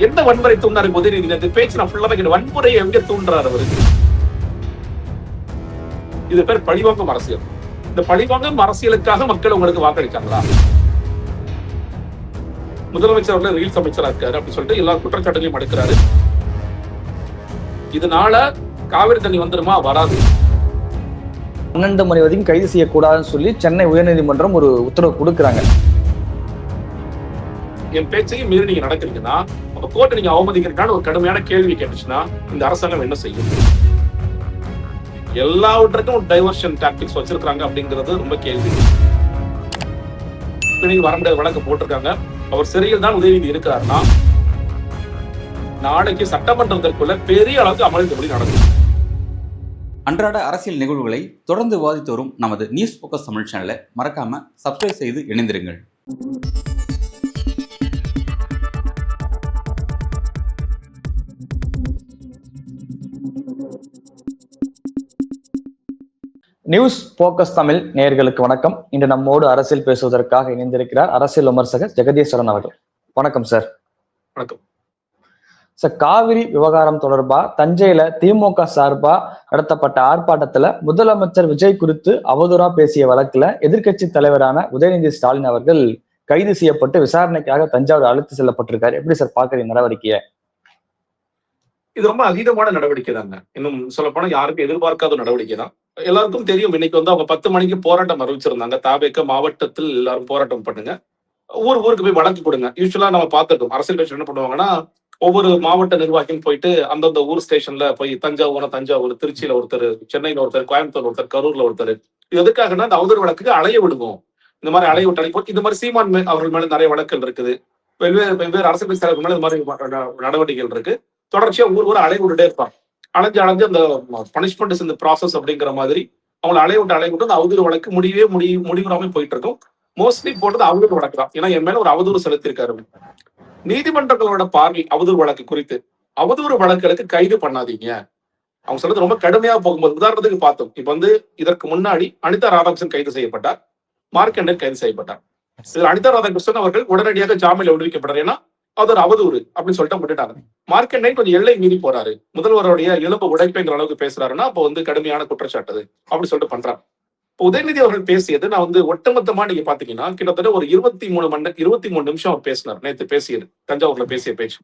என்ன வன்முறை தூண்டாரு உதயநிதி? இந்த பேச்சு நான் ஃபுல்லா கேட்டு வன்முறையை எங்க தூண்டுறாரு அவரு? இது பேர் பழிவாங்கும் அரசியல். இந்த பழிவாங்கும் அரசியலுக்காக மக்கள் உங்களுக்கு வாக்களிச்சாங்களா? முதலமைச்சர் அவர்கள் ரீல்ஸ் அமைச்சரா இருக்காரு அப்படின்னு சொல்லிட்டு எல்லா குற்றச்சாட்டுகளையும் மடுக்கிறாரு. இதனால காவிரி தண்ணி வந்துருமா? வராது. 12 மணி வரைக்கும் கைது செய்யக்கூடாதுன்னு சொல்லி சென்னை உயர்நீதிமன்றம் ஒரு உத்தரவு கொடுக்குறாங்க. என் பேச்சையும் மீறி நீங்க நடக்கிறீங்கன்னா, அப்ப கோர்ட்டை நீங்க அவமதிக்கிறதுக்கான ஒரு கடுமையான கேள்வி கேட்டுச்சுன்னா இந்த அரசாங்கம் என்ன செய்யும்? எல்லாவற்றுக்கும் டைவர்ஷன் டாக்டிக்ஸ் வச்சிருக்காங்க அப்படிங்கிறது ரொம்ப கேள்வி. வர முடியாத வழக்கு போட்டிருக்காங்க. அவர் சிறையில் தான் உதயநிதி இருக்கிறார்னா நாளைக்கு சட்டமன்றத்திற்குள்ள பெரிய அளவுக்கு அமளித்தபடி நடக்கும். அன்றாட அரசியல் நிகழ்வுகளை தொடர்ந்து விவாதித்து வரும் நமது நியூஸ் போக்கஸ் தமிழ் சேனலை மறக்காம சப்ஸ்கிரைப் செய்து இணைந்திருங்கள். நியூஸ் போக்கஸ் தமிழ் நேயர்களுக்கு வணக்கம். இன்று நம்மோடு அரசியல் பேசுவதற்காக இணைந்திருக்கிறார் அரசியல் விமர்சகர் ஜெகதீஸ்வரன் அவர்கள். வணக்கம் சார். வணக்கம் சார். காவிரி விவகாரம் தொடர்பா தஞ்சையில திமுக சார்பா நடத்தப்பட்ட ஆர்ப்பாட்டத்துல முதலமைச்சர் விஜய் குறித்து அவதூறா பேசிய வழக்குல எதிர்க்கட்சி தலைவரான உதயநிதி ஸ்டாலின் அவர்கள் கைது செய்யப்பட்டு விசாரணைக்காக தஞ்சாவூர் அழைத்து செல்லப்பட்டிருக்காரு. எப்படி சார் பாக்குறீங்க நடவடிக்கையை? இது ரொம்ப அதீதமான நடவடிக்கை தாங்க. இன்னும் சொல்ல போனா யாருக்கும் எதிர்பார்க்காத நடவடிக்கை தான். எல்லாருக்கும் தெரியும், இன்னைக்கு அவங்க 10 மணிக்கு போராட்டம் அறிவிச்சிருந்தாங்க. தாவேக மாவட்டத்தில் எல்லாரும் போராட்டம் பண்ணுங்க, ஊருக்கு போய் வழக்கு கொடுங்க. யூஸ்வலா நம்ம பார்த்துருக்கோம், அரசியல் கட்சி என்ன பண்ணுவாங்கன்னா, ஒவ்வொரு மாவட்ட நிர்வாகியும் போயிட்டு அந்தந்த ஊர் ஸ்டேஷன்ல போய் தஞ்சாவூர், திருச்சியில ஒருத்தர், சென்னையில ஒருத்தர், கோயம்புத்தூர் ஒருத்தர், கரூர்ல ஒருத்தர். இது எதுக்காகனா அந்த அவதூறு வழக்குக்கு அலைய விடுவோம். இந்த மாதிரி அலைய விட்டு போட்டு இந்த மாதிரி சீமான் அவர்கள் மேல நிறைய வழக்குகள் இருக்குது. வெவ்வேறு அரசியல் கட்சி தலைவர் மேல இந்த மாதிரி நடவடிக்கைகள் இருக்கு. தொடர்ச்சியா ஊர் அலைய விட்டுட்டே இருப்பாங்க. அலைஞ்சு அந்த பனிஷ்மெண்ட் இந்த ப்ராசஸ் அப்படிங்கிற மாதிரி அவங்களை அலைய விட்டு அந்த அவதூறு வழக்கு முடிவுறாம போயிட்டு இருக்கும். மோஸ்ட்லி போட்டது அவதூறு வழக்கு தான். ஏன்னா என் மேல ஒரு அவதூறு செலுத்திருக்காரு. நீதிமன்றங்களோட பார்வை அவதூறு வழக்கு குறித்து, அவதூறு வழக்குகளுக்கு கைது பண்ணாதீங்க. அவங்க சொல்றது ரொம்ப கடுமையா போகும்போது உதாரணத்துக்கு பார்த்தோம். இப்ப இதற்கு முன்னாடி அனிதா ராதாகிருஷ்ணன் கைது செய்யப்பட்டார், மார்க்கண்டேயன் கைது செய்யப்பட்டார். இதுல அனிதா ராதாகிருஷ்ணன் அவர்கள் உடனடியாக ஜாமீன்ல விடுவிக்கப்பட்டார். ஏன்னா அது ஒரு அவதூறு அப்படின்னு சொல்லிட்டு விட்டுட்டாங்க. மார்க்கண்டேயன் கொஞ்சம் எல்லை மீறி போறாரு, முதல்வருடைய எலும்பு உடைப்புங்கிற அளவுக்கு பேசுறாருன்னா அப்போ கடுமையான குற்றச்சாட்டு அப்படின்னு சொல்லிட்டு பண்றாங்க. இப்போ உதயநிதி அவர்கள் பேசியது நான் ஒட்டுமொத்தமா நீங்க பாத்தீங்கன்னா கிட்டத்தட்ட ஒரு 23 நிமிஷம் அவர் பேசினார். நேற்று பேசியது தஞ்சாவூர்ல பேசிய பேச்சு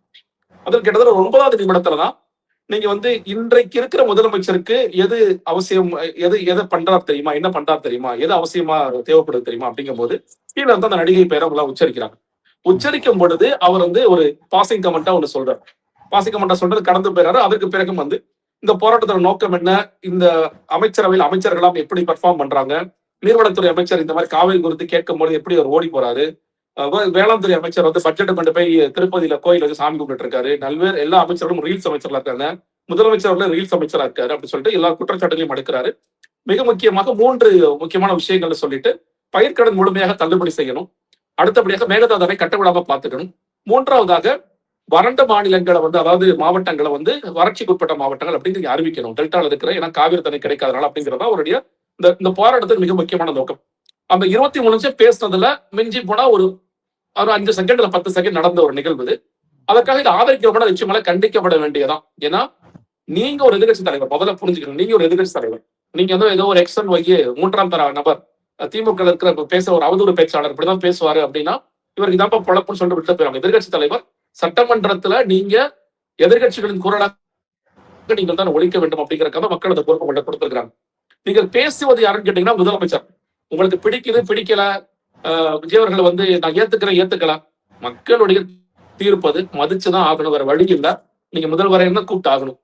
அதில் கிட்டத்தட்ட 9வது நிமிடத்துலதான் நீங்க இன்றைக்கு இருக்கிற முதலமைச்சருக்கு எது அவசியம், எதை பண்றாரு தெரியுமா, என்ன பண்றாரு தெரியுமா, எது அவசியமா தேவைப்படுது தெரியுமா அப்படிங்கும் போது கீழே அந்த நடிகை பேரை உச்சரிக்கிறாங்க. உச்சரிக்கும் பொழுது அவர் ஒரு பாசிங் கமெண்டா ஒண்ணு சொல்றாரு. பாசிங் கமெண்டா சொல்றது கடந்து போயிறாரு. அதற்கு பிறகும் இந்த போராட்டத்தோட நோக்கம் என்ன, இந்த அமைச்சரவையில் அமைச்சர்களாம் எப்படி பெர்ஃபார்ம் பண்றாங்க, நீர்வளத்துறை அமைச்சர் இந்த மாதிரி காவிரி குறித்து கேட்கும் போது எப்படி அவர் ஓடி போறாரு, வேளாண் துறை அமைச்சர் பட்ஜெட்டை கொண்டு போய் திருப்பதியில கோயில் சாமி கும்பிட்டு இருக்காரு, நல்வேறு எல்லா அமைச்சர்களும் ரீல்ஸ் அமைச்சர்களா இருக்காங்க, முதலமைச்சர் ரீல்ஸ் அமைச்சரா இருக்காரு அப்படின்னு சொல்லிட்டு எல்லா குற்றச்சாட்டுகளையும் அடுக்கிறாரு. மிக முக்கியமாக 3 முக்கியமான விஷயங்களை சொல்லிட்டு பயிர்க்கடன் முழுமையாக தள்ளுபடி செய்யணும், அடுத்தபடியாக மேகதாதுவை கட்டவிடாம பார்த்துக்கணும், மூன்றாவதாக வறண்ட மாநிலங்களை அதாவது மாவட்டங்களை வறட்சிக்கு உட்பட்ட மாவட்டங்கள் அப்படிங்கிறது அறிவிக்கணும், டெல்டால இருக்கிற, ஏன்னா காவிரி தண்ணி கிடைக்காதனால அப்படிங்கிறதா அவருடைய இந்த போராட்டத்துக்கு மிக முக்கியமான நோக்கம். அந்த 23 நிமிஷம் பேசுனதுல மிஞ்சி போனா ஒரு 5 செகண்ட்ல 10 செகண்ட் நடந்த ஒரு நிகழ்வு இது. அதற்காக இது ஆதரிக்கப்பட நிச்சயமாக கண்டிக்கப்பட வேண்டியதான். ஏன்னா நீங்க ஒரு எதிர்கட்சி தலைவர், முதல்ல புரிஞ்சுக்கணும், நீங்க ஒரு எதிர்கட்சி தலைவர். நீங்க ஏதோ ஒரு எக்ஸன் வைக்க 3ஆம் தர நபர், திமுக இருக்கிற பேச ஒரு அவதூறு பேச்சாளர் இப்படிதான் பேசுவாரு அப்படின்னா இவருக்கு இதான் பொழப்புன்னு சொல்லிட்டு விட்டு போயிருவாங்க. எதிர்கட்சி தலைவர் சட்டமன்றத்துல நீங்க எதிர்கட்சிகளின் குரலாக நீங்கள் தான் ஒழிக்க வேண்டும் அப்படிங்கிறக்காக மக்கள் அந்த பொறுப்பு கொண்டு கொடுத்திருக்கிறாங்க. நீங்கள் பேசுவது யாருன்னு கேட்டீங்கன்னா முதலமைச்சர். உங்களுக்கு பிடிக்கல விஜய் அவர்களை நான் ஏத்துக்கலாம், மக்களுடைய தீர்ப்பது மதிச்சுதான் ஆகணும், வேற வழி இல்ல. நீங்க முதல்வரை என்ன கூப்பிட்டு ஆகணும்.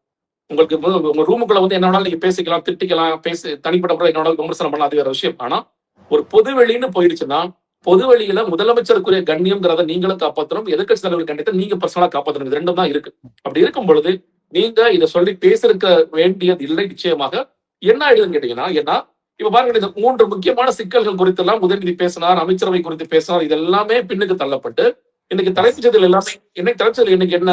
உங்களுக்கு உங்க ரூமுக்குள்ள என்ன வேணாலும் நீங்க பேசிக்கலாம், திட்டிக்கலாம், தனிப்பட்ட முறை என்ன வேணாலும் விமர்சனம் பண்ணலாம், அது வேற விஷயம். ஆனா ஒரு பொதுவெளின்னு போயிடுச்சுன்னா பொதுவெளியில முதலமைச்சருக்குரிய கண்ணியம்ங்கிறத நீங்களும் காப்பாற்றணும், எதிர்கட்சி தலைவர் கண்ணியத்தை நீங்க பர்சனலா காப்பாற்றணும். இது 2 தான் இருக்கு. அப்படி இருக்கும் பொழுது நீங்க இதை சொல்லி பேசிருக்க வேண்டியது இல்லை. நிச்சயமாக என்ன ஆயிடுதுன்னு கேட்டீங்கன்னா, ஏன்னா இப்ப பாருங்க, இந்த 3 முக்கியமான சிக்கல்கள் குறித்து எல்லாம் உதயநிதி பேசினார், அமைச்சரவை குறித்து பேசினார். இது எல்லாமே பின்னுக்கு தள்ளப்பட்டு இன்னைக்கு தலைப்புச் செய்திகள் எல்லாமே இன்னைக்கு என்ன,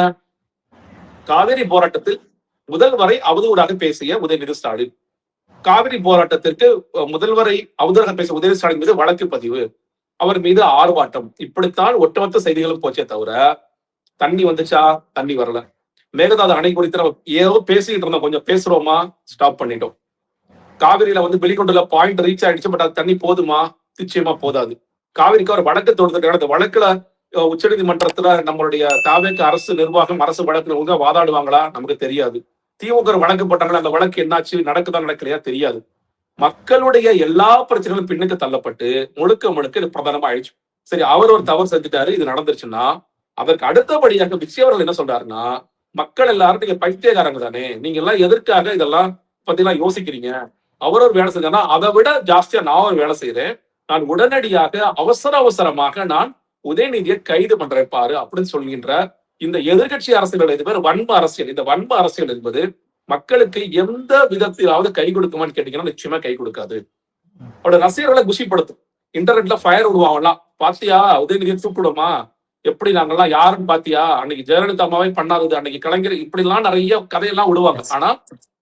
காவிரி போராட்டத்தில் முதல்வரை அவதூறாக பேசிய உதயநிதி ஸ்டாலின், காவிரி போராட்டத்திற்கு முதல்வரை அவதூறாக பேசிய உதயநிதி ஸ்டாலின் மீது வழக்கு பதிவு, அவர் மீது ஆர்ப்பாட்டம், இப்படித்தான் ஒட்டுமொத்த செய்திகளும் போச்சே தவிர தண்ணி வந்துச்சா? தண்ணி வரல. மேகதாது அணை குறித்து நம்ம ஏதோ பேசிக்கிட்டு இருந்தோம், கொஞ்சம் பேசுறோமா, ஸ்டாப் பண்ணிட்டோம். காவிரியில வந்து வெளிக்கொண்டுள்ள பாயிண்ட் ரீச் ஆயிடுச்சு, பட் அது தண்ணி போதுமா? நிச்சயமா போதாது. காவிரிக்கு ஒரு வழக்கு தொடுத்துருக்காங்க. அந்த வழக்குல உச்சநீதிமன்றத்துல நம்மளுடைய தாவேக அரசு நிர்வாகம் அரசு வழக்குல ஒழுங்கா வாதாடுவாங்களா? நமக்கு தெரியாது. திமுக வழக்கு போட்டாங்களா? அந்த வழக்கு என்னாச்சு, நடக்குதா நடக்கலையா தெரியாது. மக்களுடைய எல்லா பிரச்சனைகளும் பின்னுக்கு தள்ளப்பட்டு முழுக்க முழுக்க இது பிரதானமா ஆயிடுச்சு. சரி, அவர் ஒரு தவறு செஞ்சுட்டாரு, இது நடந்துருச்சுன்னா அதற்கு அடுத்தபடியாக விஜய் அவர்கள் என்ன சொல்றாருன்னா, மக்கள் எல்லாரும் நீங்க பைத்தியக்காரங்க தானே, நீங்க எல்லாம் எதற்காக இதெல்லாம் பத்தி எல்லாம் யோசிக்கிறீங்க? அவர் ஒரு வேலை செஞ்சானா அதை விட ஜாஸ்தியா நான் ஒரு வேலை செய்யறேன். நான் உடனடியாக அவசரமாக நான் உதயநிதியை கைது பண்றேன் பாரு அப்படின்னு சொல்கின்ற இந்த எதிர்கட்சி அரசியல் இது பேர் வன்ம அரசியல். இந்த வன்ம அரசியல் என்பது மக்களுக்கு எந்த விதத்திலாவது கை கொடுக்குமான்னு கேட்டீங்கன்னா நிச்சயமா கை கொடுக்காது. அவரோட ரசிகர்களை குஷிப்படுத்தும். இன்டர்நெட்ல ஃபயர் விடுவாங்கலாம், பாத்தியா உதயநிதியை தூக்கிடுமா, எப்படி நாங்கெல்லாம் யாருன்னு பாத்தியா, அன்னைக்கு ஜெயலலிதா அம்மாவே பண்ணாதது, அன்னைக்கு கலைஞர், இப்படி எல்லாம் நிறைய கதையெல்லாம் விடுவாங்க. ஆனா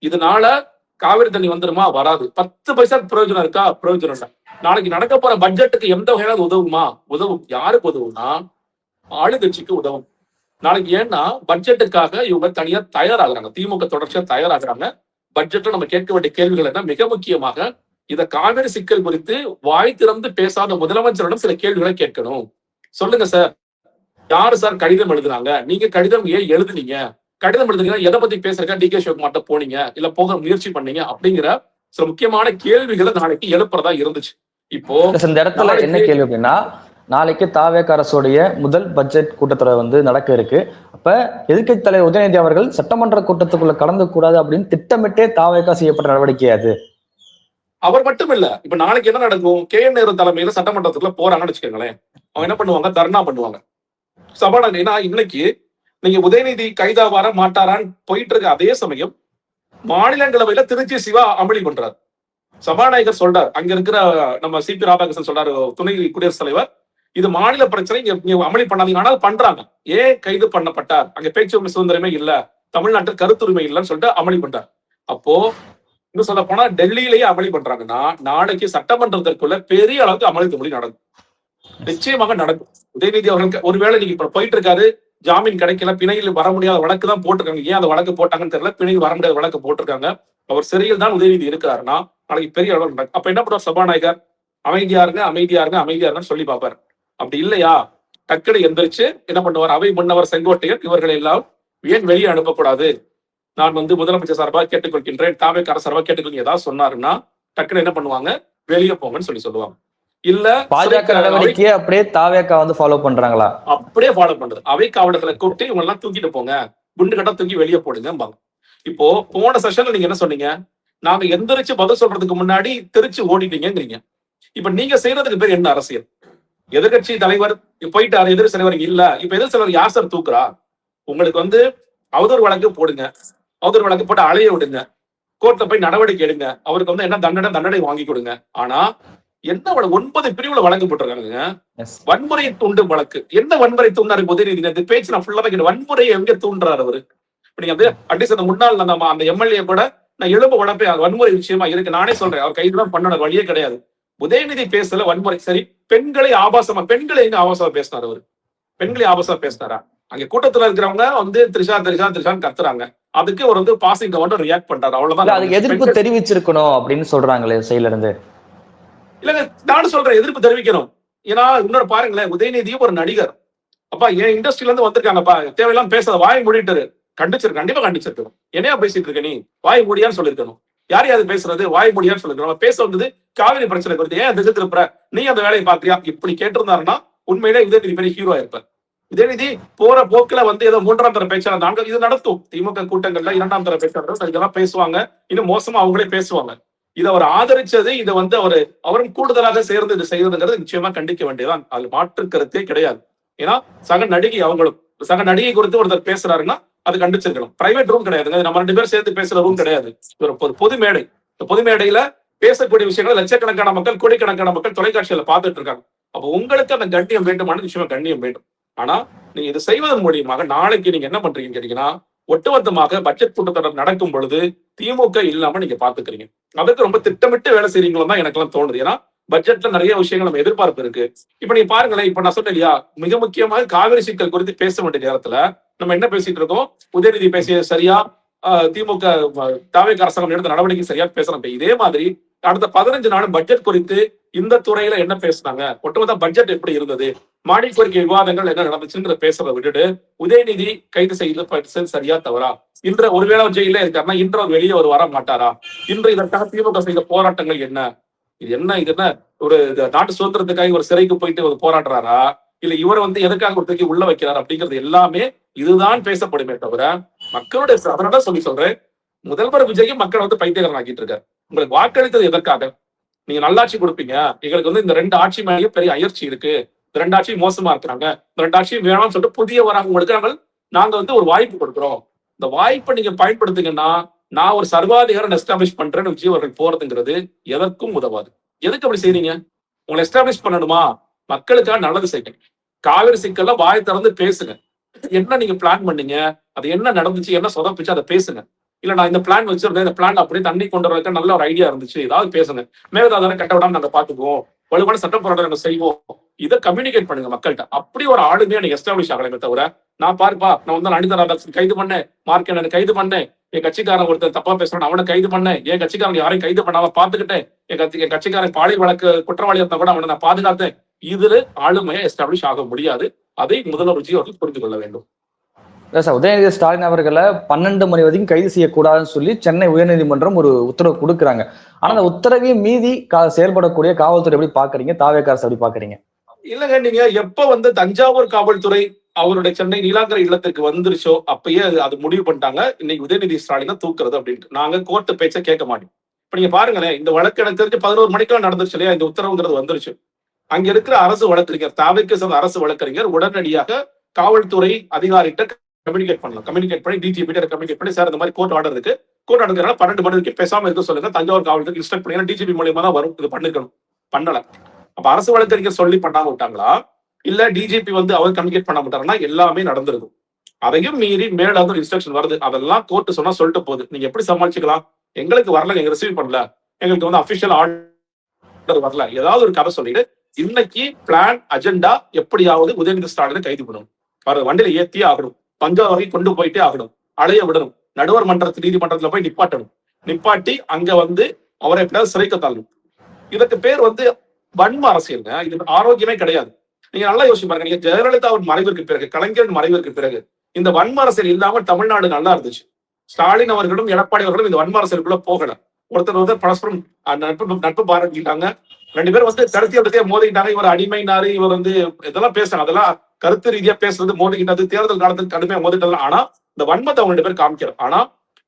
இதனால காவிரி தண்ணி வந்துருமா? வராது. 10 பைசா பிரயோஜனம் இருக்கா? பிரயோஜனம் இல்லை. நாளைக்கு நடக்க போற பட்ஜெட்டுக்கு எந்த வகையாவது உதவுமா? உதவும். யாருக்கு உதவும்னா ஆளுங்கட்சிக்கு உதவும். நாளைக்கு ஏன்னா பட்ஜெட்டுக்காக இவங்க தனியா தயாராகிறாங்க, திமுக தொடர்ச்சியா தயாராகிறாங்க. பட்ஜெட்ல நம்ம கேட்க வேண்டிய கேள்விகள் என்ன? மிக முக்கியமாக இந்த காவிரி சிக்கல் குறித்து வாய் திறந்து பேசாத முதலமைச்சரிடம் சில கேள்விகளை கேட்கணும். சொல்லுங்க சார், யாரு சார் கடிதம் எழுதுனாங்க? நீங்க கடிதம் ஏன் எழுதுனீங்க? கடிதம் எழுதுனீங்கன்னா எதை பத்தி பேசுறீங்க? டி கே சிவகுமார்ட்ட போனீங்க, இல்ல போக முயற்சி பண்ணீங்க அப்படிங்கிற சில முக்கியமான கேள்விகளை நாளைக்கு எழுப்புறதா இருந்துச்சு. இப்போ இந்த இடத்துல என்ன கேள்வி அப்படின்னா, நாளைக்கு தாவேக அரசுடைய முதல் பட்ஜெட் கூட்டத்தொடர் வந்து நடக்க இருக்கு. அப்ப எதிர்க்கட்சி தலைவர் உதயநிதி அவர்கள் சட்டமன்ற கூட்டத்துக்குள்ள கலந்து கூடாது அப்படின்னு திட்டமிட்டே தாவேக செய்யப்பட்ட நடவடிக்கை அது. அவர் மட்டும் இல்ல, இப்ப நாளைக்கு என்ன நடக்கும்? KN நேரு தலைமையில சட்டமன்றத்துக்குள்ள போறாங்கன்னு வச்சுக்கோங்களேன், அவங்க என்ன பண்ணுவாங்க? தர்ணா பண்ணுவாங்க. சபாநாயகர். ஏன்னா இன்னைக்கு நீங்க உதயநிதி கைதாவார மாட்டாரான்னு போயிட்டு இருக்க அதே சமயம் மாநிலங்களவையில திருச்சி சிவா அமளி பண்றாரு. சபாநாயகர் சொல்றார், அங்க இருக்கிற நம்ம CP ராதாகிருஷ்ணன் சொல்றாரு, துணை குடியரசுத் தலைவர், இது மாநில பிரச்சனை, இங்க அமளி பண்ணாதீங்க. ஆனால் பண்றாங்க. ஏன் கைது பண்ணப்பட்டார்? அங்க பேச்சுரிமை சுதந்திரமே இல்ல, தமிழ்நாட்டில் கருத்துரிமை இல்லைன்னு சொல்லிட்டு அமளி பண்றார். அப்போ இன்னும் சொல்ல போனா டெல்லியிலேயே அமளி பண்றாங்கன்னா நாளைக்கு சட்டமன்றத்திற்குள்ள பெரிய அளவுக்கு அமளி துமளி நடக்கும், நிச்சயமாக நடக்கும். உதயநிதி அவர்கள் ஒருவேளை நீங்க இப்ப போயிட்டு இருக்காரு, ஜாமீன் கிடைக்கல, பிணையில் வர முடியாத வழக்கு தான் போட்டிருக்காங்க. ஏன் அந்த வழக்கு போட்டாங்கன்னு தெரியல, பிணையில் வர முடியாத வழக்கு போட்டிருக்காங்க. அவர் சிறையில் தான் உதயநிதி இருக்கிறாருன்னா நாளைக்கு பெரிய அளவு நடக்கும். அப்ப என்ன பண்ணுவார் சபாநாயகர்? அமைதியா இருங்க, அமைதியா இருங்க, அமைதியா இருங்கன்னு சொல்லி பார்ப்பார். அப்படி இல்லையா, டக்குனு எந்திரிச்சு என்ன பண்ணுவார்? அவை முன்னவர் செங்கோட்டையன் இவர்களை எல்லாம் ஏன் வெளியே அனுப்பக்கூடாது, நான் வந்து முதலமைச்சர் சார்பாக கேட்டுக்கொள்கின்றேன், தாவேக அரசு சார்பாக கேட்டுக்கொள்ளுங்க, ஏதாவது சொன்னாருன்னா டக்குனு என்ன பண்ணுவாங்க? வெளியே போங்கன்னு சொல்லுவாங்க. இல்ல பாஜக நடவடிக்கையை அப்படியே தாவேக வந்து ஃபாலோ பண்றாங்களா? அப்படியே ஃபாலோ பண்றது. அவை காவலர்களை கூப்பிட்டு இவங்க எல்லாம் தூக்கிட்டு போங்க, குண்டு கட்டா தூக்கி வெளியே போடுங்க. இப்போ போன செஷன்ல நீங்க என்ன சொன்னீங்க? நாங்க எந்திரிச்சு பதில் சொல்றதுக்கு முன்னாடி திருச்சி ஓடிட்டீங்கிறீங்க. இப்ப நீங்க செய்யறதுக்கு பேர் என்ன அரசியல்? எதிர்கட்சி தலைவர் போயிட்டாரு, எதிர் தலைவர் இல்ல, இப்ப எதிர் தலைவர் யார் சார் தூக்குறா? உங்களுக்கு வந்து அவதூறு வழக்கு போடுங்க, அவதூறு வழக்கு போட்டு அலைய விடுங்க, கோர்ட்ல போய் நடவடிக்கை எடுங்க, அவருக்கு வந்து என்ன தண்டனை வாங்கி கொடுங்க. ஆனா என்ன 9 பிரிவுல வழக்கு போட்டிருக்காங்க, வன்முறையை தூண்டும் வழக்கு. என்ன வன்முறை தூண்டாரு உதயநிதி? பேச்சு நான் ஃபுல்லா கேட்டு, வன்முறையை எங்க தூண்டுறாரு அவரு? நீங்க வந்து அட்லீஸ்ட் அந்த முன்னாள் அந்த எம்எல்ஏ கூட நான் எழும்ப உடப்பே வன்முறை விஷயமா இருக்கு, நானே சொல்றேன், அவர் கைதுதான் பண்ணணும், வழியே கிடையாது. உதயநிதி பேசல வன்முறை. சரி, பெண்களை ஆபாசமா, பெண்களை எங்க ஆபாசமா பேசினார் அவரு? பெண்களை ஆபாசமா பேசினாரா? அங்க கூட்டத்துல இருக்கிறவங்க வந்து திரிஷான்னு கத்துறாங்க, அதுக்கு அவர் வந்து பாசிங் கவர்னர் ரியாக்ட் பண்றாரு, அவ்வளவுதான். அதுக்கு எதிர்ப்பு தெரிவிச்சிருக்கணும் அப்படின்னு சொல்றாங்களே சைட்ல இருந்து. இல்லங்க, நானும் சொல்றேன் எதிர்ப்பு தெரிவிக்கணும். ஏன்னா இன்னொரு பாருங்களேன், உதயநிதியும் ஒரு நடிகர். அப்பா என் இண்டஸ்ட்ரியில இருந்து வந்திருக்காங்கப்பா, தேவையெல்லாம் பேசாத, வாய் மூடிட்டு கண்டிச்சிருக்கு, கண்டிப்பா கண்டிச்சிருக்கணும். என்னையா பேசிட்டு இருக்க நீ? வாய் மூடியான்னு சொல்லிருக்கணும். யாரையாவது பேசுறது வாய் மூடியான்னு சொல்லிருக்கணும். பேச வந்தது காவிரி பிரச்சனை குறித்து, ஏன் திசை திருப்புற, நீ அந்த வேலையை பாக்குறியா? இப்படி கேட்டிருந்தாருன்னா உண்மையிலே உதயநிதி பெரிய ஹீரோ இருப்பார். உதயநிதி போற போக்குல வந்து ஏதோ 3ஆம் தர பேச்சாளர், நாங்கள் இது நடத்தும் திமுக கூட்டங்கள்ல 2ஆம் தர பேச்சாளர் இதெல்லாம் பேசுவாங்க, இன்னும் மோசமா அவங்களே பேசுவாங்க. இதை அவர் ஆதரிச்சது, இதை வந்து அவரும் கூடுதலாக சேர்ந்து இது செய்யறதுங்கிறது நிச்சயமா கண்டிக்க வேண்டியதான், அது மாற்று கருத்தே கிடையாது. ஏன்னா சக நடிகை, அவங்களும் சக நடிகை குறித்து ஒருத்தர் பேசுறாருன்னா அது கண்டிச்சிருக்கணும். பிரைவேட் ரூம் கிடையாதுங்க, நம்ம 2 பேர் சேர்த்து பேசுற ரூம் கிடையாது, ஒரு பொது மேடை. இந்த பொது மேடையில பேசக்கூடிய விஷயங்களை லட்சக்கணக்கான மக்கள், கோடிக்கணக்கான மக்கள் தொலைக்காட்சியில பார்த்துட்டு இருக்காங்க. அப்ப உங்களுக்கு அந்த கண்ணியம் வேண்டுமான நிச்சயமா கண்ணியம் வேண்டும். ஆனா நீங்க இது செய்வதன் மூலியமாக நாளைக்கு நீங்க என்ன பண்றீங்கன்னு கேட்டீங்கன்னா, ஒட்டுமொத்தமாக பட்ஜெட் கூட்டத்தொடர் நடக்கும் பொழுது திமுக இல்லாம நீங்க பாத்துக்கிறீங்க. அதுக்கு ரொம்ப திட்டமிட்டு வேலை செய்றீங்களோ தான் எனக்கு எல்லாம் தோணுது. ஏன்னா பட்ஜெட்ல நிறைய விஷயங்கள் நம்ம எதிர்பார்ப்பு இருக்கு. இப்ப நீங்க பாருங்களேன், இப்ப நான் சொன்னேன் இல்லையா, மிக முக்கியமாக காவிரி சிக்கல் குறித்து பேச வேண்டிய நேரத்துல நம்ம என்ன பேசிட்டு இருக்கோம்? உதயநிதி பேசிய சரியா, திமுக தாவேக அரசாங்கம் எடுத்த நடவடிக்கை சரியா பேசுறோம். இப்ப இதே மாதிரி அடுத்த 15 நாள் பட்ஜெட் குறித்து இந்த துறையில என்ன பேசுனாங்க, ஒட்டுமொத்த பட்ஜெட் எப்படி இருந்தது, மாடி கோரிக்கை விவாதங்கள் என்ன நடந்துச்சுன்ற பேசுறதை விட்டுட்டு உதயநிதி கைது செய்து சரியா தவறா, இன்று ஒருவேளை ஜெயில இருக்காருன்னா இன்று அவர் வெளியே ஒரு வர மாட்டாரா, இன்று இதற்காக திமுக செய்த போராட்டங்கள் என்ன, இது என்ன ஒரு நாட்டு சுதந்திரத்துக்காக ஒரு சிறைக்கு போயிட்டு ஒரு போராடுறாரா, இல்ல இவர் எதுக்காக ஒரு தூக்கி உள்ள வைக்கிறார் அப்படிங்கிறது எல்லாமே இதுதான் பேசப்படுமே தவிர மக்களுடைய அதனால சொல்றேன், முதல்வர் விஜயும் மக்கள் பைத்தியகாரன் ஆக்கிட்டு இருக்காரு. உங்களுக்கு வாக்களித்தது எதற்காக? நீங்க நல்லாட்சி கொடுப்பீங்க, எங்களுக்கு இந்த 2 ஆட்சி மேலேயே பெரிய அயற்சி இருக்கு, இந்த 2 ஆட்சியும் மோசமா இருக்கிறாங்க, இந்த 2 ஆட்சியும் வேணாம்னு சொல்லிட்டு புதிய வராங்க நாங்க ஒரு வாய்ப்பு கொடுக்குறோம், இந்த வாய்ப்பை நீங்க பயன்படுத்துங்கன்னா நான் ஒரு சர்வாதிகாரம் எஸ்டாப்ளிஷ் பண்றேன்னு விஜய் அவர்கள் போறதுங்கிறது எதற்கும் உதவாது. எதுக்கு அப்படி செய்றீங்க? உங்களை எஸ்டாப்ளிஷ் பண்ணணுமா? மக்களுக்காக நல்லது செய்யுங்க. காவிரி சிக்கல்ல வாய் திறந்து பேசுங்க. என்ன நீங்க பிளான் பண்ணீங்க, அது என்ன நடந்துச்சு, என்ன சொதப்பிச்சு அதை பேசுங்க. இல்ல நான் இந்த பிளான் வச்சிருந்தேன், இந்த பிளான் அப்படியே தண்ணி கொண்டு வரதுக்கு நல்ல ஒரு ஐடியா இருந்துச்சு, ஏதாவது பேசுங்க. மேகதாதான கட்ட விடாம நாங்க பாத்துக்குவோம், வலுவான சட்ட போராட்டம் நாங்க செய்வோம், இதை கம்யூனிகேட் பண்ணுங்க மக்கள்கிட்ட. அப்படி ஒரு ஆளுமையா நீங்க எஸ்டாப்ளிஷ் ஆகலைமே தவிர நான் பாருப்பா நான் அனிதா ராதாகிருஷ்ணன் கைது பண்ணேன், மார்க்கெட் கைது பண்ணேன், என் கட்சிக்காரன் ஒருத்தர் தப்பா பேசுறான் அவனை கைது பண்ணேன், என் கட்சிக்காரன் யாரையும் கைது பண்ணாம பாத்துக்கிட்டேன், என் கட்சிக்காரன் பாலியல் வழக்கு குற்றவாளி இருந்தா கூட அவனை நான் பாதுகாத்தேன். இதுல ஆளுமையா எஸ்டாப்ளிஷ் ஆக முடியாது. அதை முதல்வர் விஜய் அவர்கள் புரிந்து கொள்ள வேண்டும். உதயநிதி ஸ்டாலின் அவர்களை 12 மணி வரைக்கும் கைது செய்யக்கூடாதுன்னு சொல்லி சென்னை உயர்நீதிமன்றம் ஒரு உத்தரவு கொடுக்குறாங்க. ஆனா அந்த உத்தரவையும் மீறி செயல்படக்கூடிய காவல்துறை எப்படி பாக்குறீங்க, தாவேக அரசு எப்படி பாக்குறீங்க? இல்லங்க, நீங்க எப்ப தஞ்சாவூர் காவல்துறை அவருடைய சென்னை நீலாங்கரை இல்லத்திற்கு வந்துருச்சோ அப்பயே அது முடிவு பண்ணிட்டாங்க, இன்னைக்கு உதயநிதி ஸ்டாலினை தூக்குறது அப்படின்ட்டு. நாங்க கோர்ட்டு பேச்ச கேட்க மாட்டோம். இப்ப நீங்க பாருங்களேன், இந்த வழக்கு எனக்கு தெரிஞ்சு 11 மணிக்கெல்லாம் நடந்துருச்சு இல்லையா, இந்த உத்தரவுங்கிறது வந்துருச்சு. அங்க இருக்கிற அரசு வழக்கறிஞர், தாவேக்கு சேர்ந்த அரசு வழக்கறிஞர் உடனடியாக காவல்துறை அதிகாரிகிட்ட கம்யூனிகேட் பண்ணி டிஜிபி கம்யூனிகேட் பண்ணி சார் இந்த மாதிரி கோர்ட் ஆர்டர் இருக்கு, கோர்ட் ஆர்டர் 12 மணி வரைக்கும் பேசாம இருக்க சொல்லுங்க, தஞ்சாவூர் காவல்துறை இன்ஸ்ட்ரக்ட் பண்ணி டிஜிபி மூலியமா தான் வரும், இது பண்ணிருக்கணும், பண்ணல. அப்ப அரசு வழக்கறிஞர் சொல்லி பண்ணாம விட்டாங்களா, இல்ல டிஜிபி அவர் கம்யூனிகேட் பண்ண மாட்டாருன்னா எல்லாமே நடந்திருக்கும். அதையும் மீறி மேல ஒரு இன்ஸ்ட்ரக்ஷன் வருது, அதெல்லாம் கோர்ட் சொன்னா சொல்லிட்டு போகுது, நீங்க எப்படி சமாளிச்சுக்கலாம்? எங்களுக்கு வரல, எங்க ரிசீவ் பண்ணல, எங்களுக்கு அபிஷியல் ஆர்டர் வரல, ஏதாவது ஒரு கதை சொல்லிட்டு இன்னைக்கு பிளான் அஜெண்டா எப்படியாவது உதயநிதி ஸ்டாலினை கைது பண்ணணும், வண்டியில ஏத்தியே ஆகணும், பஞ்சாப் வரை கொண்டு போயிட்டே ஆகணும், அலைய விடணும், நடுவர் நீதிமன்றத்துல போய் நிப்பாட்டணும், நிப்பாட்டி அங்க அவரை எப்படியாவது சிறைக்க தள்ளணும். இதுக்கு பேர் வன்ம அரசியல். இது ஆரோக்கியமே கிடையாது. நீங்க நல்லா யோசிச்சு பாருங்க, நீங்க ஜெயலலிதா மறைவிற்கு பிறகு, கலைஞரின் மறைவிற்கு பிறகு இந்த வன்ம அரசியல் இல்லாமல் தமிழ்நாடு நல்லா இருந்துச்சு. ஸ்டாலின் அவர்களும் எடப்பாடி அவர்களும் இந்த வன்ம அரசியலுக்குள்ள போகல. ஒருத்தர் பரஸ்பரம் நட்பு பாராட்டிட்டாங்க, 2 பேரும் கருத்தியத்தை மோதிக்கிட்டாங்க. இவர் அடிமைனாரு, இவர் இதெல்லாம் பேசுறாங்க, அதெல்லாம் கருத்து ரீதியா பேசுறது, மோதிக்கிட்டது, தேர்தல் காலத்துக்கு கடுமையா மோதிட்டது. ஆனா இந்த வன்மத்தை அவங்க 2 பேர் காமிக்கிறார். ஆனா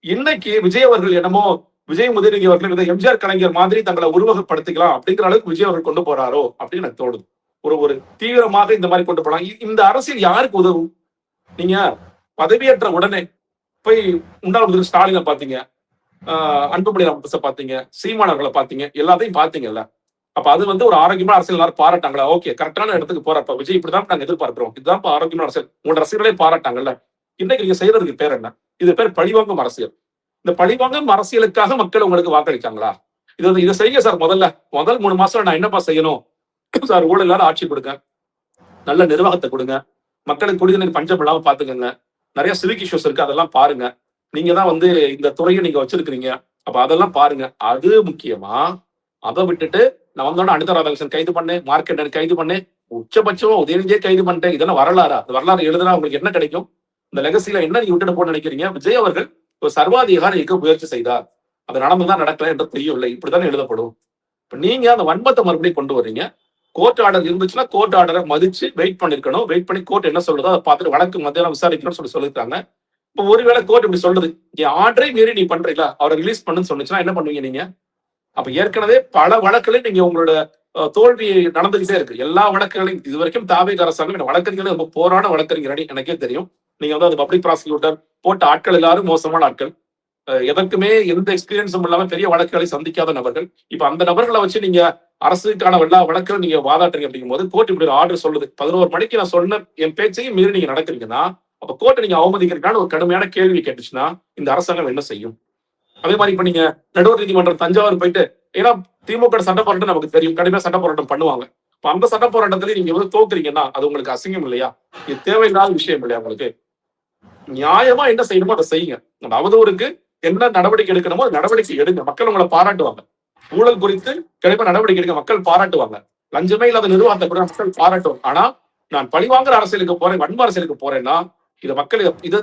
இன்னைக்கு விஜய் அவர்கள் என்னமோ விஜய் உதயநிதி அவர்கள் எம்ஜிஆர் கலைஞர் மாதிரி தங்களை உருவகப்படுத்திக்கலாம் அப்படிங்கிற அளவுக்கு விஜய் அவர்கள் கொண்டு போறாரோ அப்படின்னு எனக்கு தோணுது. ஒரு தீவிரமாக இந்த மாதிரி கொண்டு போறாங்க. இந்த அரசியல் யாருக்கு உதவும்? நீங்க பதவியேற்ற உடனே போய் முன்னாள் முதல்வர் ஸ்டாலினை பாத்தீங்க, அன்புமணி ராமதாஸை பாத்தீங்க, சீமானவர்களை பாத்தீங்க, எல்லாத்தையும் பாத்தீங்கல்ல. அப்ப அது ஒரு ஆரோக்கியமான அரசியல் எல்லாரும் பாராட்டாங்களா? ஓகே, கரெக்டான இடத்துக்கு போறப்ப விஜய் இப்படிதான் நாங்க எதிர்பார்க்கிறோம், இதுதான் ஆரோக்கியமான அரசியல், உங்களோட ரசிகர்களே பாராட்டாங்கல்ல. இன்னைக்கு நீங்க செய்யறதுக்கு பேர் என்ன? இது பேர் பழிவாங்கும் அரசியல். இந்த பழிவாங்கும் அரசியலுக்காக மக்கள் உங்களுக்கு வாக்களிச்சாங்களா? இதை செய்யுங்க சார். முதல் 3 மாசம் நான் என்னப்பா செய்யணும் சார்? ஊழல் இல்லாத ஆட்சி கொடுங்க, நல்ல நிர்வாகத்தை கொடுங்க, மக்களுக்கு குடிநீர் பஞ்சம் இல்லாம பாத்துக்கங்க, நிறைய சிவிக் இஷ்யூஸ் இருக்கு, அதெல்லாம் பாருங்க. நீங்க தான் இந்த துறையை நீங்க வச்சிருக்கிறீங்க, அப்ப அதெல்லாம் பாருங்க. அது முக்கியமா? அதை விட்டுட்டு நான் அனிதா ராதாகிருஷ்ணன் கைது பண்ணேன், மார்க்கெட் கைது பண்ணேன், உச்சபட்சமா உதயநிதியே கைது பண்ணிட்டேன், இதெல்லாம் வரலாறா? வரலாறு எழுதுனா உங்களுக்கு என்ன கிடைக்கும்? இந்த லெகசில என்ன நீங்க விட்டுட்டு போன்னு நினைக்கிறீங்க? விஜய் அவர்கள் ஒரு சர்வாதிகார இயக்க முயற்சி செய்தார், அது நடந்துதான் நடக்கல என்று தெரியவில்லை, இப்படித்தானே எழுதப்படும். இப்ப நீங்க அந்த வன்மத்தை மறுபடியும் கொண்டு வர்றீங்க. கோர்ட் ஆர்டர் இருந்துச்சுன்னா கோர்ட் ஆர்டரை மதிச்சு வெயிட் பண்ணிருக்கணும். வெயிட் பண்ணி கோர்ட் என்ன சொல்றதோ அதை பார்த்துட்டு வழக்கு மத்தியானம் விசாரிக்கணும்னு சொல்லிருக்காங்க. இப்போ ஒருவேளை கோர்ட் இப்படி சொல்றது, ஆர்டரை மீறி நீ பண்றீங்களா, அவரை ரிலீஸ் பண்ணுன்னு சொன்னிச்சுன்னா என்ன பண்ணுவீங்க நீங்க? அப்ப ஏற்கனவே பல வழக்குகளையும் நீங்க உங்களோட தோல்வி நடந்துகிட்டே இருக்கு. எல்லா வழக்குகளையும் இது வரைக்கும் தாவேக அரசாங்கம் வழக்கறிஞர்கள் ரொம்ப போராட வழக்கறிஞர் எனக்கே தெரியும். நீங்க அது பப்ளிக் ப்ராசிக்யூட்டர் போட்ட ஆட்கள் எல்லாரும் மோசமான ஆட்கள், எதற்குமே எந்த எக்ஸ்பீரியன்ஸும் இல்லாம பெரிய வழக்குகளை சந்திக்காத நபர்கள். இப்ப அந்த நபர்களை வச்சு நீங்க அரசுக்கான எல்லா வழக்குகளும் நீங்க வாதாட்டுறீங்க. அப்படிங்கும் போது கோர்ட் இப்படி ஆர்டர் சொல்லுது, 11 மணிக்கு நான் சொன்ன என் பேச்சையும் மீறி நீங்க நடக்கிறீங்கன்னா அப்ப கோர்ட்டை நீங்க அவமதிக்கிறதுக்கான ஒரு கடுமையான கேள்வி கேட்டுச்சுன்னா இந்த அரசாங்கம் என்ன செய்யும்? அதே மாதிரி இப்ப நீங்க நடுவர் நீதிமன்றம் தஞ்சாவூர் போயிட்டு, ஏன்னா திமுக சட்ட போராட்டம் நமக்கு தெரியும், கடுமையா சட்ட போராட்டம் பண்ணுவாங்க. அந்த சட்ட போராட்டத்துல நீங்க வந்து தோக்குறீங்கன்னா அது உங்களுக்கு அசிங்கம் இல்லையா? இது தேவையில்லாத விஷயம் இல்லையா உங்களுக்கு? நியாயமா என்ன செய்யணுமோ அதை செய்யுங்க. அந்த அவதூறுக்கு என்ன நடவடிக்கை எடுக்கணுமோ நடவடிக்கை எடுங்க. மக்கள் உங்களை பாராட்டுவாங்க. ஊழல் குறித்து கண்டிப்பா நடவடிக்கை எடுக்க மக்கள் பாராட்டுவாங்க. லஞ்சமே இல்லாத நிர்வாகத்தை கூட மக்கள் பாராட்டுவாங்க. ஆனா நான் பழிவாங்குற அரசியலுக்கு போறேன், வன்ம அரசியலுக்கு போறேன்னா இதை மக்கள்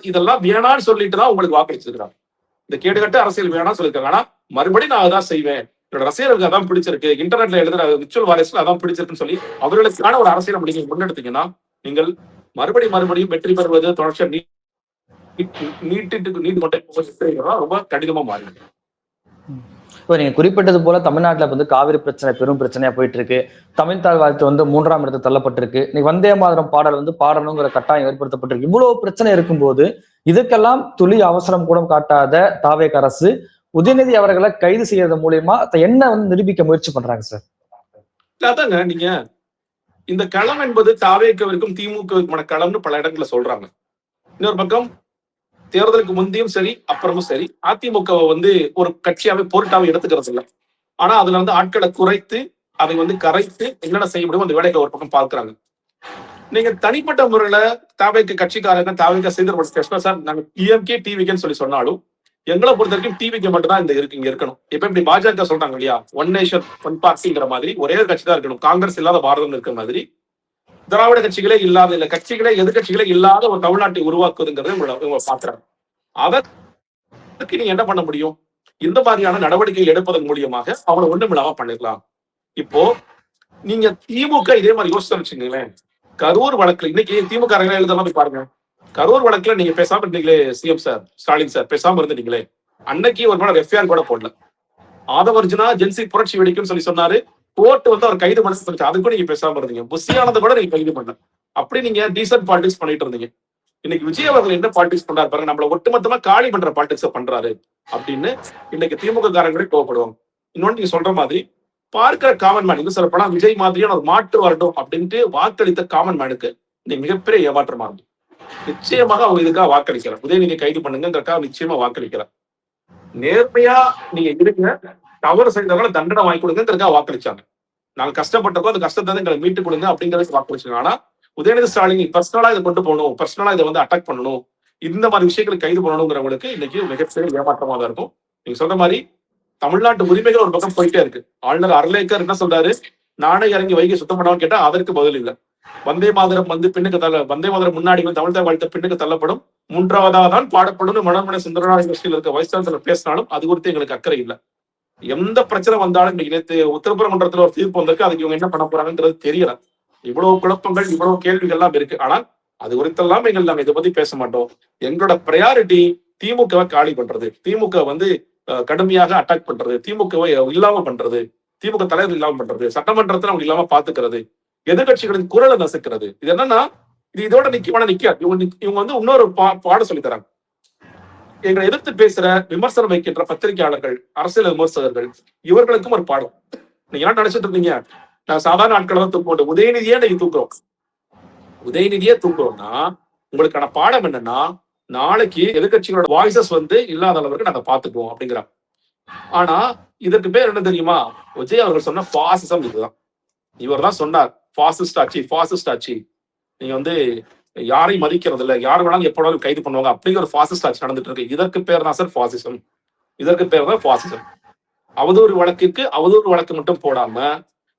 இதெல்லாம் வேணான்னு சொல்லிட்டு தான் உங்களுக்கு வாக்களிச்சிருக்கிறாங்க. இந்த கேடுகட்ட அரசியல் வேணாம்னு சொல்லியிருக்காங்க. ஆனா மறுபடியும் நான் அதான் செய்வேன், என்னோட ரசிகர்களுக்கு அதான் பிடிச்சிருக்கு, இன்டர்நெட்ல எழுதுற விர்ச்சுவல் வாரிசுல அதான் பிடிச்சிருக்குன்னு சொல்லி அவர்களுக்கான ஒரு அரசியலை நீங்க முன்னெடுத்தீங்கன்னா நீங்கள் மறுபடியும் வெற்றி பெறுவது தொடர்ச்சியா ரொம்ப கடினமா மாறிடும். இப்போ நீங்க குறிப்பிட்டது போல தமிழ்நாட்டுல வந்து காவிரி பிரச்சனை பெரும் பிரச்சனையா போயிட்டு இருக்கு. தமிழ்தாய் வாழ்த்து வந்து 3ஆம் இடத்துக்கு தள்ளப்பட்டிருக்கு. நீ வந்தே மாதரம் பாடல் வந்து பாடணுங்கிற கட்டாயம் ஏற்படுத்தப்பட்டிருக்கு. இவ்வளவு பிரச்சனை இருக்கும்போது இதுக்கெல்லாம் துளி அவசரம் கூட காட்டாத தாவேக அரசு உதயநிதி அவர்களை கைது செய்யறது மூலியமா என்ன வந்து நிரூபிக்க முயற்சி பண்றாங்க சார்? அதாங்க, நீங்க இந்த களம் என்பது தாவேகவிற்கும் திமுகவுக்குமான களம்னு பல இடங்கள்ல சொல்றாங்க. இன்னொரு பக்கம் தேர்தலுக்கு முந்தையும் சரி அப்புறமும் சரி அதிமுகவை வந்து ஒரு கட்சியாவே பொருட்டாவே எடுத்துக்கிறது இல்லை. ஆனா அதுல வந்து ஆட்களை குறைத்து அதை வந்து கரைத்து என்னென்ன செய்ய முடியும் அந்த வேலைகளை ஒரு பக்கம் பார்க்கிறாங்க. நீங்க தனிப்பட்ட முறையில தாவேக கட்சிக்காரங்க தாவேக செய்திருப்ப சார் நாங்க டிஎம்கே டிவிகேன்னு சொல்லி சொன்னாலும் எங்களை பொறுத்த வரைக்கும் டிவிக்கு மட்டும் தான் இங்க இருக்கணும். இப்ப இப்படி பாஜக சொல்றாங்க இல்லையா, ஒன் நேஷன் ஒன் பார்ட்டிங்கிற மாதிரி ஒரே ஒரு கட்சி தான் இருக்கணும், காங்கிரஸ் இல்லாத பாரதம் இருக்கிற மாதிரி திராவிட கட்சிகளே இல்லாத இல்ல கட்சிகளே எதிர்கட்சிகளே இல்லாத ஒரு தமிழ்நாட்டை உருவாக்குவதுங்கிறத இவங்க பாக்குறாங்க. அதற்கு நீங்க என்ன பண்ண முடியும்? இந்த மாதிரியான நடவடிக்கை எடுப்பதன் மூலியமாக அவனை ஒண்ணுமில்லாம பண்ணிடலாம். இப்போ நீங்க திமுக இதே மாதிரி யோசிச்சு வச்சுங்களேன், கரூர் வழக்குல இன்னைக்கு திமுக எழுதலாம் போய் பாருங்க. கரூர் வழக்குல நீங்க பேசாம இருந்தீங்களே, சிஎம் சார் ஸ்டாலின் சார் பேசாம இருந்தீங்களே, அன்னைக்கு ஒரு மேடம் எஃப்ஐஆர் கூட போடல. ஆதவர்ஜுனா ஜென்சி புரட்சி வெடிக்கும்னு சொல்லி சொன்னாரு, கோர்ட் வந்து அவர் கைது பண்ண சொல்லிச்சு, அது கூட நீங்க பேசாம இருந்தீங்க. புஷியானதை கூட நீங்க கைது பண்ணல. அப்படி நீங்க டீசன்ட் பாலிடிக்ஸ் பண்ணிட்டு இருந்தீங்க. இன்னைக்கு விஜய் அவர்கள் என்ன பாலிடிக்ஸ் பண்றாரு பாருங்க, நம்மள ஒட்டுமொத்தமா காலி பண்ற பாலிடிக்ஸ் பண்றாரு அப்படின்னு இன்னைக்கு திமுக காரங்களே கோவப்படுவாங்க. இன்னொன்னு நீங்க சொல்ற மாதிரி பார்க்கிற காமன் மேன், இன்னும் சொல்லப்போனா விஜய் மாதிரியான ஒரு மாற்று வரட்டும் அப்படின்ட்டு வாக்களித்த காமன் மேனுக்கு இன்னைக்கு மிகப்பெரிய ஏமாற்றமா இருக்கு. நிச்சயமாக அவங்க இதுக்காக வாக்களிக்கல, உதயநிதியை கைது பண்ணுங்கிறதுக்காக நிச்சயமா வாக்களிக்கல. நேர்மையா நீங்க இருங்க, தவறு செய்தவங்கள தண்டனை வாங்கி கொடுங்கிறதுக்காக வாக்களிச்சாங்க. நாங்க கஷ்டப்பட்டப்போ அந்த கஷ்டத்தை எங்களை மீட்டு கொடுங்க அப்படிங்கிறது வாக்களிச்சாங்க. ஆனா உதயநிதி ஸ்டாலின் பர்சனலா இதை கொண்டு போகணும், பர்சனலா இதை வந்து அட்டாக் பண்ணணும், இந்த மாதிரி விஷயங்களுக்கு கைது பண்ணணுங்கிறவங்களுக்கு இன்னைக்கு மிகப்பெரிய ஏமாற்றமா தான் இருக்கும். நீங்க சொல்ற மாதிரி தமிழ்நாட்டு உரிமைகள் ஒரு பக்கம் போயிட்டே இருக்கு. ஆளுநர் அர்லேக்கர் என்ன சொல்றாரு, நானே இறங்கி வைகை சுத்தம் பண்ணான்னு கேட்டா அதற்கு பதில் இல்லை. வந்தே மாதரம் வந்து வந்தே மாதரம் முன்னாடி வந்து தமிழ்தாய் வாழ்த்து பின்னுக்கு தள்ளப்படும், 3ஆவதாக தான் பாடப்படும் மனோன்மணி சுந்தரராஜன் யூனிவர்சிட்டியில் இருக்க வைஸ் சான்சலர் பேசினாலும் அது குறித்து எங்களுக்கு அக்கறை இல்லை. எந்த பிரச்சனை வந்தாலும் இன்னைக்கு நேற்று உத்தரப்பிரமன்றத்துல ஒரு தீர்ப்பு வந்திருக்கு, அதுக்கு இவங்க என்ன பண்ண போறாங்கன்றது தெரியல. இவ்வளவு குழப்பங்கள் இவ்வளவு கேள்விகள் எல்லாம் இருக்கு. ஆனால் அது குறித்தெல்லாம் நாங்க இதை பத்தி பேச மாட்டோம். எங்களோட பிரையாரிட்டி திமுகவை காலி பண்றது, திமுக வந்து கடுமையாக அட்டாக் பண்றது, திமுகவை இல்லாம பண்றது, திமுக தலைவர் இல்லாம பண்றது, சட்டமன்றத்துல அவங்க இல்லாம பாத்துக்கிறது, எதிர்கட்சிகளின் குரலை நசுக்கிறது. இது என்னன்னா இது இதோட நிக்காது. இவங்க வந்து இன்னொரு பாடம் சொல்லி தராங்க. எங்களை எதிர்த்து பேசுற விமர்சனம் வைக்கின்ற பத்திரிகையாளர்கள், அரசியல் விமர்சகர்கள், இவர்களுக்கும் ஒரு பாடம். நீங்க என்ன நினைச்சிட்டு இருந்தீங்க, நான் சாதாரண ஆட்களை தான் தூக்க உதயநிதியே நீங்க தூக்குறோம், உதயநிதியே தூக்குறோம்னா உங்களுக்கான பாடம் என்னன்னா நாளைக்கு எதிர்கட்சிகளோட வாய்ஸஸ் வந்து இல்லாத அளவுக்கு நாங்க பாத்துக்குவோம் அப்படிங்கிறாங்க. ஆனா இதற்கு பேர் என்ன தெரியுமா? விஜய் அவர்கள் சொன்ன பாசிசம் இதுதான். இவர் தான் சொன்னார், பாசிஸ்ட் ஆட்சி, நீங்க வந்து யாரையும் மதிக்கிறது இல்லை, யார் வேணாலும் எப்ப வேணாலும் கைது பண்ணுவாங்க அப்படிங்கிற ஒரு பாசிஸ்ட் ஆட்சி நடந்துட்டு இருக்கு. இதற்கு பேர் தான் சார் பாசிசம். இதற்கு பேர் தான் பாசிசம். அவதூறு வழக்கிற்கு அவதூறு வழக்கு மட்டும் போடாம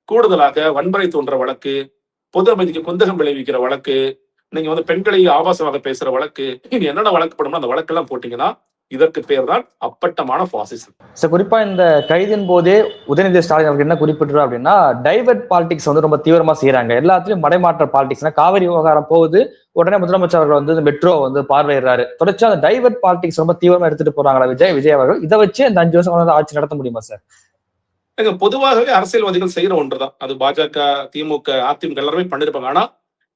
கூடுதலாக வன்முறை தோன்ற வழக்கு, பொது அமைதிக்கு குந்தகம் விளைவிக்கிற வழக்கு, நீங்க வந்து பெண்களை ஆபாசமாக பேசுற வழக்கு, நீங்க என்னென்ன வழக்கு போடணும் அந்த வழக்கெல்லாம் போட்டீங்கன்னா இதற்கு பேர் தான் அப்பட்டமான பாசிசம். குறிப்பா இந்த கைதின் போதே உதயநிதி ஸ்டாலின் அவர்கள் என்ன குறிப்பிட்டார் அப்படின்னா, டைவர்ட் பாலிடிக்ஸ் வந்து ரொம்ப தீவிரமா செய்யறாங்க, எல்லாத்துலயும் மடைமாற்ற பாலிடிக்ஸ். காவிரி விவகாரம் போகுது, உடனே முதலமைச்சர் அவர்கள் வந்து மெட்ரோ வந்து பார்வையிடுறாரு. தொடர்ச்சி அந்த டைவர்ட் பாலிடிக்ஸ் ரொம்ப தீவிரமா எடுத்துட்டு போறாங்களா விஜய் அவர்கள்? இதை வச்சு இந்த 5 வருஷம் வந்து ஆட்சி நடத்த முடியுமா சார்? பொதுவாகவே அரசியல்வாதிகள் செய்யற ஒன்றுதான் அது. பாஜக, திமுக, அதிமுக எல்லாருமே பண்ணிருப்பாங்க. ஆனா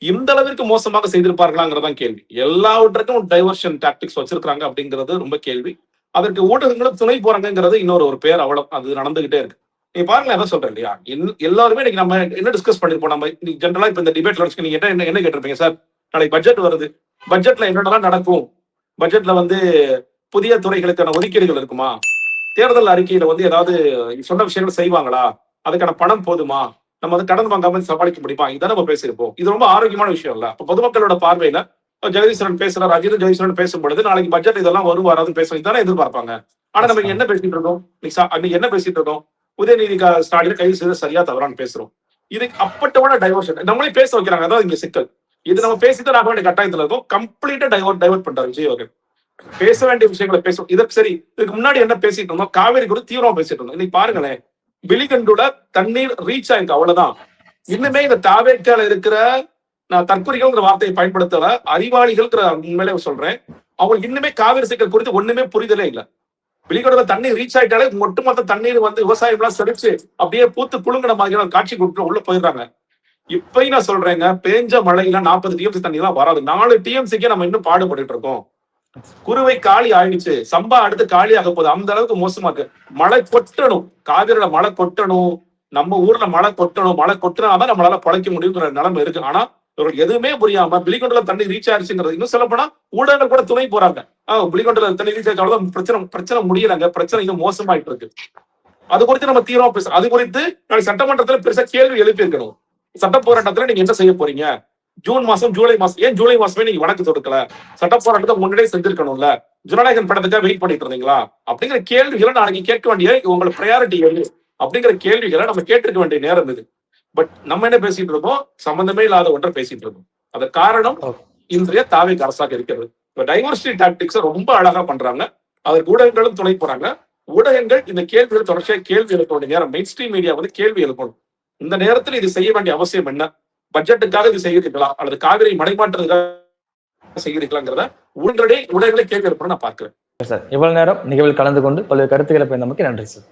இந்த அளவிற்கு மோசமாக செய்திருப்பார்களாங்கிறதான் கேள்வி. எல்லாவற்றுக்கும் டைவர்ஷன் டாக்டிக்ஸ் வச்சிருக்காங்க அப்படிங்கிறது ரொம்ப கேள்வி. அதற்கு ஊடகங்களும் துணை போறாங்கிறது இன்னொரு பேர். அவ்வளவு அது நடந்துகிட்டே இருக்கு. நீங்க பாருங்க, என்ன சொல்றேன் இல்லையா, எல்லாருமே இன்னைக்கு நம்ம என்ன டிஸ்கஸ் பண்ணிருப்போம். நம்ம ஜென்ரலா இப்ப இந்த டிபேட்ல நீங்க என்ன கேட்டிருப்பீங்க சார், நாளைக்கு பட்ஜெட் வருது, பட்ஜெட்ல என்னென்னலாம் நடக்கும், பட்ஜெட்ல வந்து புதிய துறைகளுக்கான ஒதுக்கீடுகள் இருக்குமா, தேர்தல் அறிக்கையில வந்து ஏதாவது சொன்ன விஷயங்கள் செய்வாங்களா, அதுக்கான பணம் போதுமா, நம்ம வந்து கடன் வாங்காம சமாளிக்க முடியுமா, இதான் நம்ம பேசியிருப்போம். இது ரொம்ப ஆரோக்கியமான விஷயம் இல்ல. அப்ப பொதுமக்களோட பார்வையில ஜெகதீஸ்வரன் பேசுறாரு, அஜித் ஜெகதீஸ்வரன் பேசும்பொழுது நாளைக்கு பட்ஜெட் இதெல்லாம் வரும் வராதுன்னு பேசுவோம், இதானே எதிர்பார்ப்பாங்க. ஆனா நம்ம இங்க என்ன பேசிட்டு இருக்கோம், இன்னைக்கு என்ன பேசிட்டு இருக்கோம், உதயநிதி ஸ்டாலின் கைது செய்து சரியா தவறான்னு பேசுறோம். இது அப்பட்டமான டைவர்ஷன், நம்மளே பேச வைக்கிறாங்க. அதான் இங்க சிக்கல். இது நம்ம பேசிட்டு ஆக வேண்டிய கட்டாயத்துல இருக்கும். கம்ப்ளீட்டா டைவர்ட் பண்றாரு விஜய் அவர்கள். பேச வேண்டிய விஷயங்களை பேசும். இதற்கு சரி, இதுக்கு முன்னாடி என்ன பேசிட்டு இருந்தோம், காவேரி கூட தீவிரமா பேசிட்டு இருந்தோம். இன்னைக்கு பாருங்களேன், வெளிகண்டுல தண்ணீர் ரீச் ஆயிருக்கு, அவ்வளவுதான். இன்னுமே இந்த தாவேக்கால இருக்கிற, நான் தற்கொலைகள்ங்கிற வார்த்தையை பயன்படுத்தல, அறிவாளிகள் உண்மையிலே சொல்றேன், அவங்களுக்கு இன்னுமே காவிரி சிக்கல் குறித்து ஒண்ணுமே புரிதலே இல்ல. வெளிக்கடல தண்ணீர் ரீச் ஆயிட்டாலே ஒட்டுமொத்த தண்ணீர் வந்து விவசாயம் எல்லாம் செழிச்சு அப்படியே பூத்து குலுங்கின மாதிரியான காட்சி கொடுத்து உள்ள போயிடுறாங்க. இப்பயும் நான் சொல்றேங்க, பேஞ்ச மழையில 40 டிஎம்சி தண்ணி எல்லாம் வராது. 4 டிஎம்சிக்கே நம்ம இன்னும் பாடுபட்டு இருக்கோம். குறுவை காலி ஆயிடுச்சு, சம்பா அடுத்து காலி ஆக போகுது. அந்த அளவுக்கு மோசமா இருக்கு. மழை கொட்டணும், காவிரியில மழை கொட்டணும், நம்ம ஊர்ல மழை கொட்டணும். மழை கொட்டினாதான் நம்மளால பழைக்க முடியுங்கிற நிலைமை இருக்கு. ஆனா இவர்கள் எதுவுமே புரியாம பிலிகொண்டல தண்ணி ரீச் ஆயிடுச்சுங்கிறது, இன்னும் சொல்ல போனா ஊடகங்கள் கூட துணை போறாங்க. பிலிகொண்டல தண்ணி ரீச் ஆயிடுச்சு, பிரச்சனை முடியலங்க, பிரச்சனை இன்னும் மோசமாயிட்டு இருக்கு. அது குறித்து நம்ம தீவிரமா பேச, அது குறித்து சட்டமன்றத்துல பெருசா கேள்வி எழுப்பி இருக்கணும். சட்ட போராட்டத்துல நீங்க என்ன செய்ய போறீங்க, ஜூன் மாசம் ஜூலை மாசம், ஏன் ஜூலை மாசமே நீங்க வழக்கு தொடுக்கல, சட்ட போராட்டத்தை முன்னாடியே செஞ்சிருக்கணும்ல, ஜனநாயகன் படத்துக்காக வெயிட் பண்ணிட்டு இருந்தீங்களா அப்படிங்கிற கேள்விகளை நாளைக்கு கேட்க வேண்டிய, உங்களை ப்ரையாரிட்டி எது அப்படிங்கிற கேள்விகளை நம்ம கேட்டிருக்க வேண்டிய நேரம் இது. பட் நம்ம என்ன பேசிட்டு இருக்கோம், சம்பந்தமே இல்லாத ஒன்றை பேசிட்டு இருக்கோம். அது காரணம் இன்றைய தாவேக அரசாக இருக்கிறது. டைவர்சிட்டி டாக்டிக்ஸ் ரொம்ப அழகா பண்றாங்க, அதற்கு ஊடகங்களும் துணை போறாங்க. ஊடகங்கள் இந்த கேள்விகள் தொடர்ச்சியாக கேள்வி எழுப்ப வேண்டிய நேரம், மெயின் ஸ்ட்ரீம் மீடியா வந்து கேள்வி எழுப்பணும். இந்த நேரத்தில் இது செய்ய வேண்டிய அவசியம் என்ன, பட்ஜெட்டுக்காக இது செய்கிறீர்களா அல்லது காவிரி மடைமாற்றுறதுக்காக செய்கிறீர்களாங்கிறத ஊடகங்களே கேள்வி எழுப்பணும் நான் பார்க்கிறேன். சார், இவ்வளவு நேரம் நிகழ்வில் கலந்து கொண்டு பல்வேறு கருத்துக்களை நமக்கு நன்றி சார்.